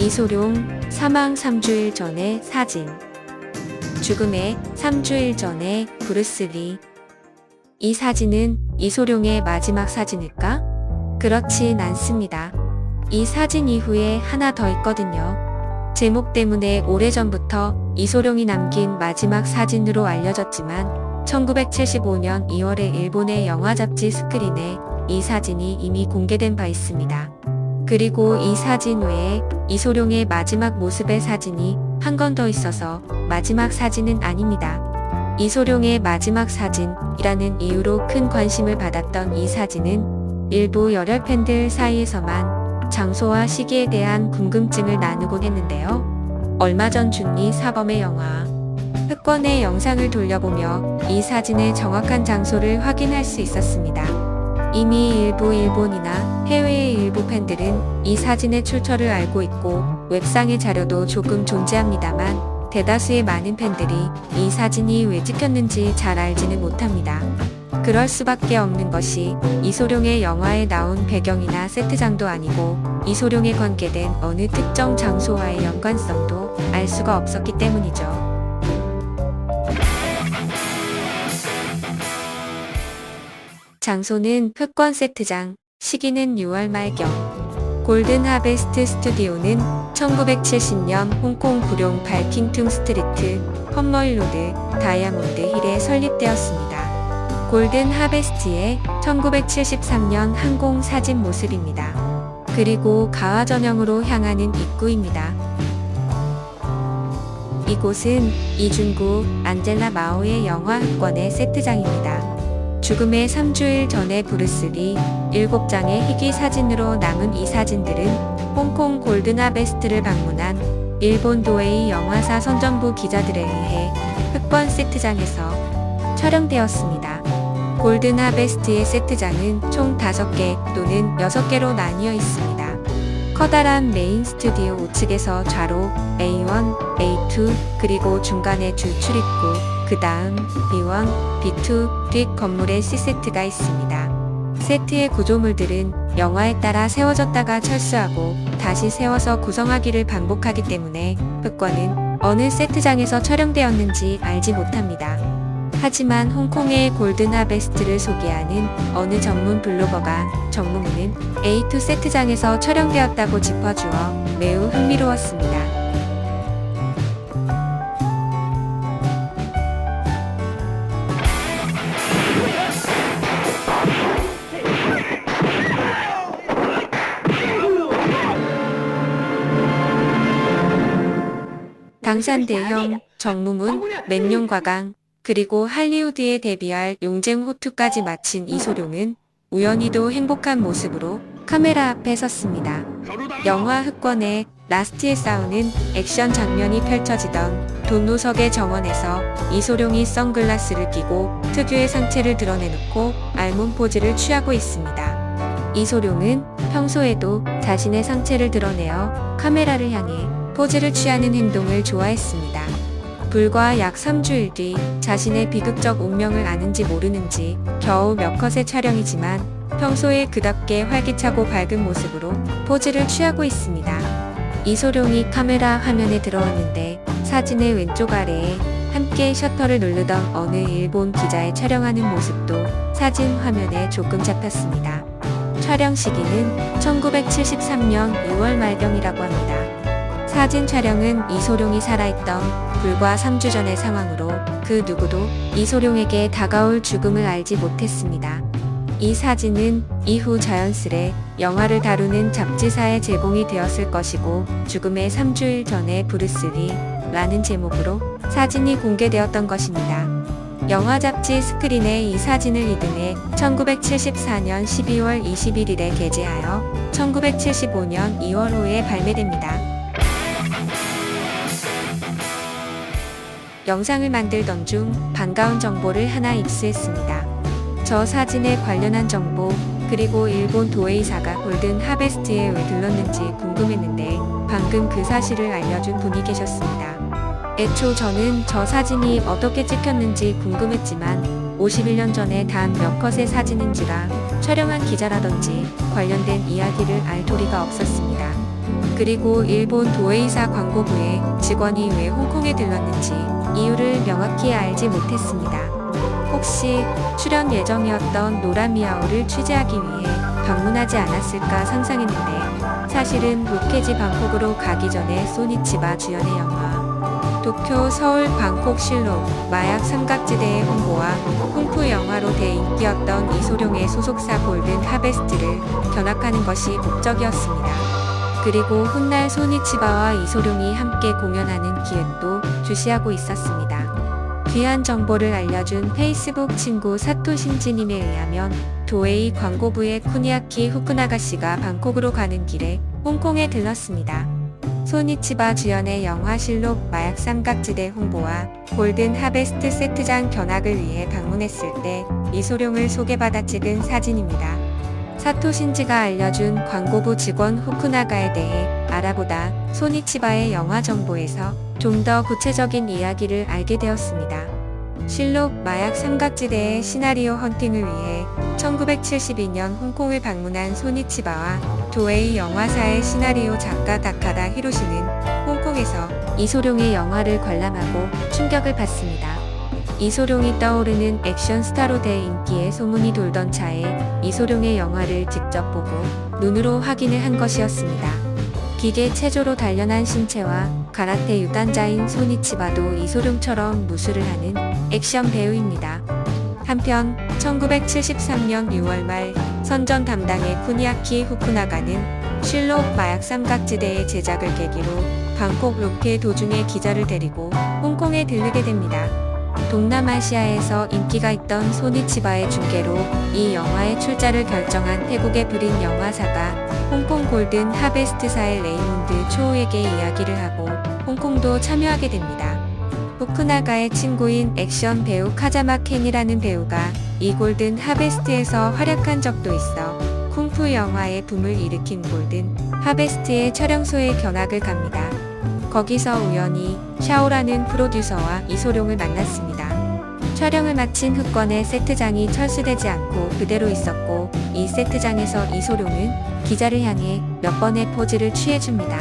이소룡 사망 3주일 전의 사진. 죽음의 3주일 전의 브루스리. 이 사진은 이소룡의 마지막 사진일까? 그렇진 않습니다. 이 사진 이후에 하나 더 있거든요. 제목 때문에 오래전부터 이소룡이 남긴 마지막 사진으로 알려졌지만 1975년 2월에 일본의 영화 잡지 스크린에 이 사진이 이미 공개된 바 있습니다. 그리고 이 사진 외에 이소룡의 마지막 모습의 사진이 한 건 더 있어서 마지막 사진은 아닙니다. 이소룡의 마지막 사진이라는 이유로 큰 관심을 받았던 이 사진은 일부 열혈 팬들 사이에서만 장소와 시기에 대한 궁금증을 나누곤 했는데요. 얼마 전 준리 사범의 영화 흑권의 영상을 돌려보며 이 사진의 정확한 장소를 확인할 수 있었습니다. 이미 일부 일본이나 해외의 일부 팬들은 이 사진의 출처를 알고 있고 웹상의 자료도 조금 존재합니다만 대다수의 많은 팬들이 이 사진이 왜 찍혔는지 잘 알지는 못합니다. 그럴 수밖에 없는 것이 이소룡의 영화에 나온 배경이나 세트장도 아니고 이소룡에 관계된 어느 특정 장소와의 연관성도 알 수가 없었기 때문이죠. 장소는 흑권 세트장, 시기는 6월 말경. 골든 하베스트 스튜디오는 1970년 홍콩 구룡 발킹퉁 스트리트, 험머일로드, 다이아몬드 힐에 설립되었습니다. 골든 하베스트의 1973년 항공 사진 모습입니다. 그리고 가화 전형으로 향하는 입구입니다. 이곳은 이준구, 안젤라 마오의 영화 흑권의 세트장입니다. 죽음의 3주일 전의 브루스리 7장의 희귀 사진으로 남은 이 사진들은 홍콩 골든하베스트를 방문한 일본 도에이 영화사 선전부 기자들에 의해 흑권 세트장에서 촬영되었습니다. 골든하베스트의 세트장은 총 5개 또는 6개로 나뉘어 있습니다. 커다란 메인 스튜디오 우측에서 좌로 A1, A2 그리고 중간에 주 출입구, 그 다음 B1, B2 뒷 건물에 C세트가 있습니다. 세트의 구조물들은 영화에 따라 세워졌다가 철수하고 다시 세워서 구성하기를 반복하기 때문에 흑권은 어느 세트장에서 촬영되었는지 알지 못합니다. 하지만 홍콩의 골든하베스트를 소개하는 어느 전문 블로거가 정문은 A2 세트장에서 촬영되었다고 짚어주어 매우 흥미로웠습니다. 당산대형, 정무문, 맨용과강, 그리고 할리우드에 데뷔할 용쟁호투까지 마친 이소룡은 우연히도 행복한 모습으로 카메라 앞에 섰습니다. 영화 흑권의 라스트에 싸우는 액션 장면이 펼쳐지던 돈노석의 정원에서 이소룡이 선글라스를 끼고 특유의 상체를 드러내놓고 알몸 포즈를 취하고 있습니다. 이소룡은 평소에도 자신의 상체를 드러내어 카메라를 향해 포즈를 취하는 행동을 좋아했습니다. 불과 약 3주일 뒤 자신의 비극적 운명을 아는지 모르는지 겨우 몇 컷의 촬영이지만 평소에 그답게 활기차고 밝은 모습으로 포즈를 취하고 있습니다. 이소룡이 카메라 화면에 들어왔는데 사진의 왼쪽 아래에 함께 셔터를 누르던 어느 일본 기자의 촬영하는 모습도 사진 화면에 조금 잡혔습니다. 촬영 시기는 1973년 6월 말경이라고 합니다. 사진 촬영은 이소룡이 살아있던 불과 3주 전의 상황으로 그 누구도 이소룡에게 다가올 죽음을 알지 못했습니다. 이 사진은 이후 자연스레 영화를 다루는 잡지사에 제공이 되었을 것이고 죽음의 3주일 전에 브루스리 라는 제목으로 사진이 공개되었던 것입니다. 영화 잡지 스크린에 이 사진을 이듬해 1974년 12월 21일에 게재하여 1975년 2월 5일에 발매됩니다. 영상을 만들던 중 반가운 정보를 하나 입수했습니다. 저 사진에 관련한 정보, 그리고 일본 도에이사가 골든 하베스트에 왜 들렀는지 궁금했는데 방금 그 사실을 알려준 분이 계셨습니다. 애초 저는 저 사진이 어떻게 찍혔는지 궁금했지만 51년 전에 단 몇 컷의 사진인지라 촬영한 기자라든지 관련된 이야기를 알 도리가 없었습니다. 그리고 일본 도에이사 광고부의 직원이 왜 홍콩에 들렀는지 이유를 명확히 알지 못했습니다. 혹시 출연 예정이었던 노라미아오를 취재하기 위해 방문하지 않았을까 상상했는데 사실은 로케지 방콕으로 가기 전에 소니치바 주연의 영화 도쿄, 서울, 방콕, 실록, 마약 삼각지대의 홍보와 쿵푸 영화로 대인기였던 이소룡의 소속사 골든 하베스트를 견학하는 것이 목적이었습니다. 그리고 훗날 소니치바와 이소룡이 함께 공연하는 기획도 주시하고 있었습니다. 귀한 정보를 알려준 페이스북 친구 사토 신지님에 의하면 도에이 광고부의 쿠니아키 후쿠나가 씨가 방콕으로 가는 길에 홍콩에 들렀습니다. 소니치바 주연의 영화 실록 마약 삼각지대 홍보와 골든 하베스트 세트장 견학을 위해 방문했을 때 이소룡을 소개받아 찍은 사진입니다. 사토 신지가 알려준 광고부 직원 후쿠나가에 대해 알아보다 소니치바의 영화 정보에서 좀 더 구체적인 이야기를 알게 되었습니다. 실록 마약 삼각지대의 시나리오 헌팅을 위해 1972년 홍콩을 방문한 소니치바와 도에이 영화사의 시나리오 작가 다카다 히로시는 홍콩에서 이소룡의 영화를 관람하고 충격을 받습니다. 이소룡이 떠오르는 액션 스타로 대인기에 소문이 돌던 차에 이소룡의 영화를 직접 보고 눈으로 확인을 한 것이었습니다. 기계 체조로 단련한 신체와 가라테 유단자인 소니치바도 이소룡처럼 무술을 하는 액션 배우입니다. 한편 1973년 6월 말 선전 담당의 쿠니아키 후쿠나가는 실록 마약 삼각지대의 제작을 계기로 방콕 로케 도중에 기자를 데리고 홍콩에 들르게 됩니다. 동남아시아에서 인기가 있던 소니치바의 중계로 이 영화의 출자를 결정한 태국의 불인 영화사가 홍콩 골든 하베스트사의 레이몬드 초우에게 이야기를 하고 홍콩도 참여하게 됩니다. 후쿠나가의 친구인 액션 배우 카자마 켄이라는 배우가 이 골든 하베스트에서 활약한 적도 있어 쿵푸 영화의 붐을 일으킨 골든 하베스트의 촬영소에 견학을 갑니다. 거기서 우연히 샤오라는 프로듀서와 이소룡을 만났습니다. 촬영을 마친 흑권의 세트장이 철수되지 않고 그대로 있었고 이 세트장에서 이소룡은 기자를 향해 몇 번의 포즈를 취해줍니다.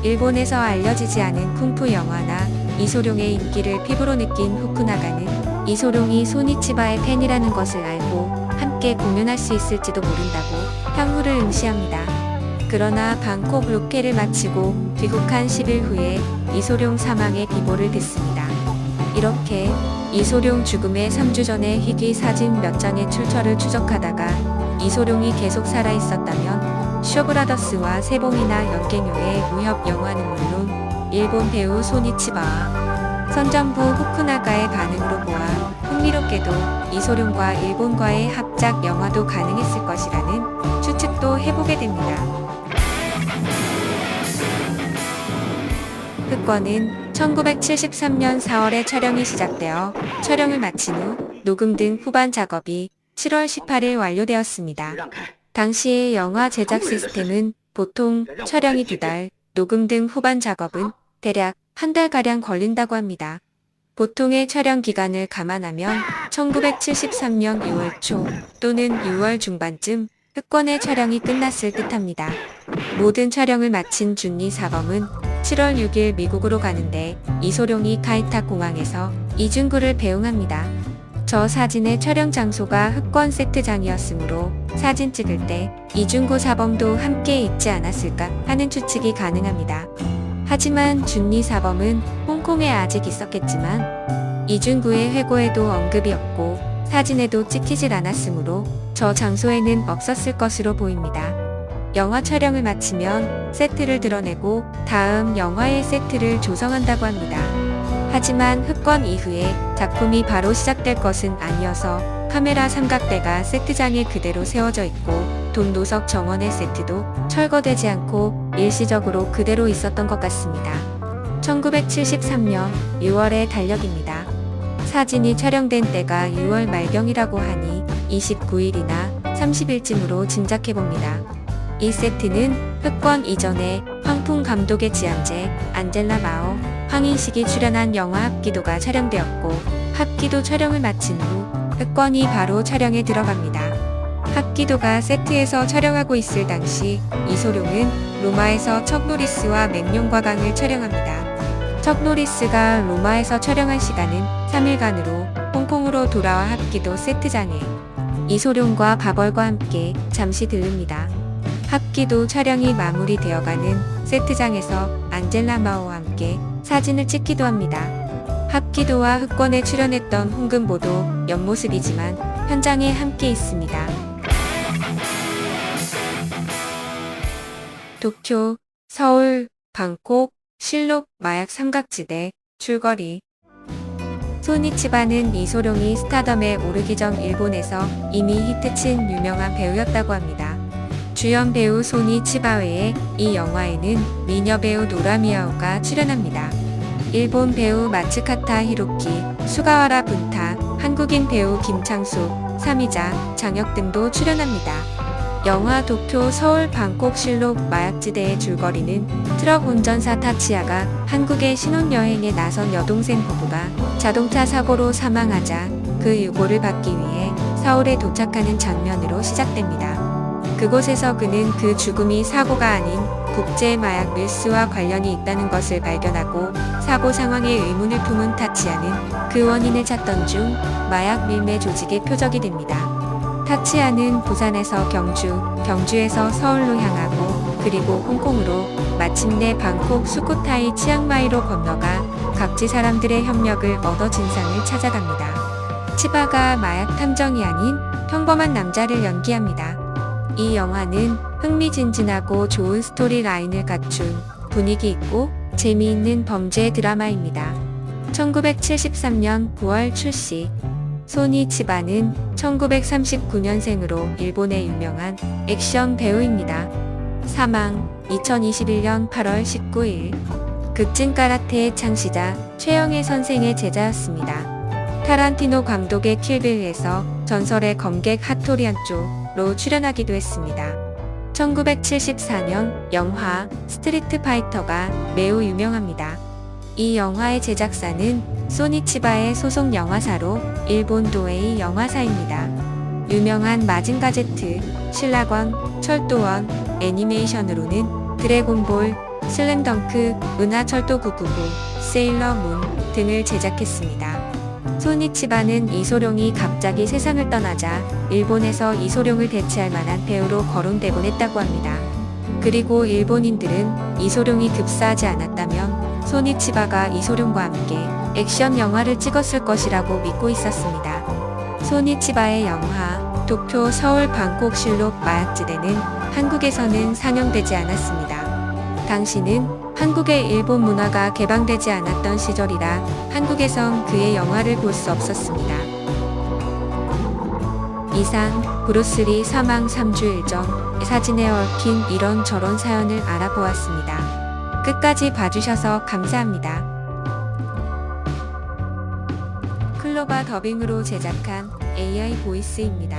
일본에서 알려지지 않은 쿵푸 영화나 이소룡의 인기를 피부로 느낀 후쿠나가는 이소룡이 소니치바의 팬이라는 것을 알고 함께 공연할 수 있을지도 모른다고 향후를 응시합니다. 그러나 방콕 로케를 마치고 귀국한 10일 후에 이소룡 사망의 비보를 듣습니다. 이렇게 이소룡 죽음의 3주 전에 희귀 사진 몇 장의 출처를 추적하다가 이소룡이 계속 살아있었다면 쇼브라더스와 세봉이나 연갱요의 무협 영화는 물론 일본 배우 소니치바와 선전부 후쿠나가의 반응으로 보아 흥미롭게도 이소룡과 일본과의 합작 영화도 가능했을 것이라는 추측도 해보게 됩니다. 흑권은 1973년 4월에 촬영이 시작되어 촬영을 마친 후 녹음 등 후반 작업이 7월 18일 완료되었습니다. 당시의 영화 제작 시스템은 보통 촬영이 2달, 녹음 등 후반 작업은 대략 한 달가량 걸린다고 합니다. 보통의 촬영 기간을 감안하면 1973년 6월 초 또는 6월 중반쯤 흑권의 촬영이 끝났을 듯합니다. 모든 촬영을 마친 준니 사범은 7월 6일 미국으로 가는데 이소룡이 카이타 공항에서 이중구를 배웅합니다. 저 사진의 촬영 장소가 흑권 세트장이었으므로 사진 찍을 때 이중구 사범도 함께 있지 않았을까 하는 추측이 가능합니다. 하지만 준니 사범은 홍콩에 아직 있었겠지만 이중구의 회고에도 언급이 없고 사진에도 찍히질 않았으므로 저 장소에는 없었을 것으로 보입니다. 영화 촬영을 마치면 세트를 드러내고 다음 영화의 세트를 조성한다고 합니다. 하지만 흑권 이후에 작품이 바로 시작될 것은 아니어서 카메라 삼각대가 세트장에 그대로 세워져 있고 돈도석 정원의 세트도 철거되지 않고 일시적으로 그대로 있었던 것 같습니다. 1973년 6월의 달력입니다. 사진이 촬영된 때가 6월 말경이라고 하니 29일이나 30일쯤으로 짐작해봅니다. 이 세트는 흑권 이전에 황풍 감독의 지향제, 안젤라 마오, 황인식이 출연한 영화 합기도가 촬영되었고 합기도 촬영을 마친 후 흑권이 바로 촬영에 들어갑니다. 합기도가 세트에서 촬영하고 있을 당시 이소룡은 로마에서 척 노리스와 맹룡과강을 촬영합니다. 척 노리스가 로마에서 촬영한 시간은 3일간으로 홍콩으로 돌아와 합기도 세트장에 이소룡과 바벌과 함께 잠시 들릅니다. 합기도 촬영이 마무리되어가는 세트장에서 안젤라 마오와 함께 사진을 찍기도 합니다. 합기도와 흑권에 출연했던 홍금보도 옆모습이지만 현장에 함께 있습니다. 도쿄, 서울, 방콕, 실록, 마약 삼각지대, 줄거리. 소니치바는 이소룡이 스타덤에 오르기 전 일본에서 이미 히트친 유명한 배우였다고 합니다. 주연 배우 소니치바 외에 이 영화에는 미녀 배우 노라미야오가 출연합니다. 일본 배우 마츠카타 히로키, 수가와라 분타, 한국인 배우 김창수, 사미자, 장혁 등도 출연합니다. 영화 도쿄, 서울, 방콕, 실록, 마약지대의 줄거리는 트럭 운전사 타치야가 한국에 신혼여행에 나선 여동생 부부가 자동차 사고로 사망하자 그 유고를 받기 위해 서울에 도착하는 장면으로 시작됩니다. 그곳에서 그는 그 죽음이 사고가 아닌 국제 마약 밀수와 관련이 있다는 것을 발견하고 사고 상황에 의문을 품은 타치야는 그 원인을 찾던 중 마약 밀매 조직의 표적이 됩니다. 타치야는 부산에서 경주, 경주에서 서울로 향하고 그리고 홍콩으로 마침내 방콕 수코타이 치앙마이로 건너가 각지 사람들의 협력을 얻어 진상을 찾아갑니다. 치바가 마약 탐정이 아닌 평범한 남자를 연기합니다. 이 영화는 흥미진진하고 좋은 스토리 라인을 갖춘 분위기 있고 재미있는 범죄 드라마입니다. 1973년 9월 출시. 소니치바는 1939년생으로 일본의 유명한 액션 배우입니다. 사망 2021년 8월 19일. 극진 까라테의 창시자 최영애 선생의 제자였습니다. 타란티노 감독의 킬빌에서 전설의 검객 하토리 한조로 출연하기도 했습니다. 1974년 영화 스트리트 파이터가 매우 유명합니다. 이 영화의 제작사는 소니치바의 소속 영화사로 일본 도에이 영화사입니다. 유명한 마징가 제트, 신라권, 철도원, 애니메이션으로는 드래곤볼, 슬램덩크, 은하철도 999, 세일러문 등을 제작했습니다. 소니치바는 이소룡이 갑자기 세상을 떠나자 일본에서 이소룡을 대체할 만한 배우로 거론되곤 했다고 합니다. 그리고 일본인들은 이소룡이 급사하지 않았다면 소니치바가 이소룡과 함께 액션 영화를 찍었을 것이라고 믿고 있었습니다. 소니치바의 영화 도쿄, 서울, 방콕, 실록, 마약지대는 한국에서는 상영되지 않았습니다. 당시는 한국의 일본 문화가 개방되지 않았던 시절이라 한국에선 그의 영화를 볼 수 없었습니다. 이상 브루스리 사망 3주일 전 사진에 얽힌 이런저런 사연을 알아보았습니다. 끝까지 봐주셔서 감사합니다. 클로바 더빙으로 제작한 AI 보이스입니다.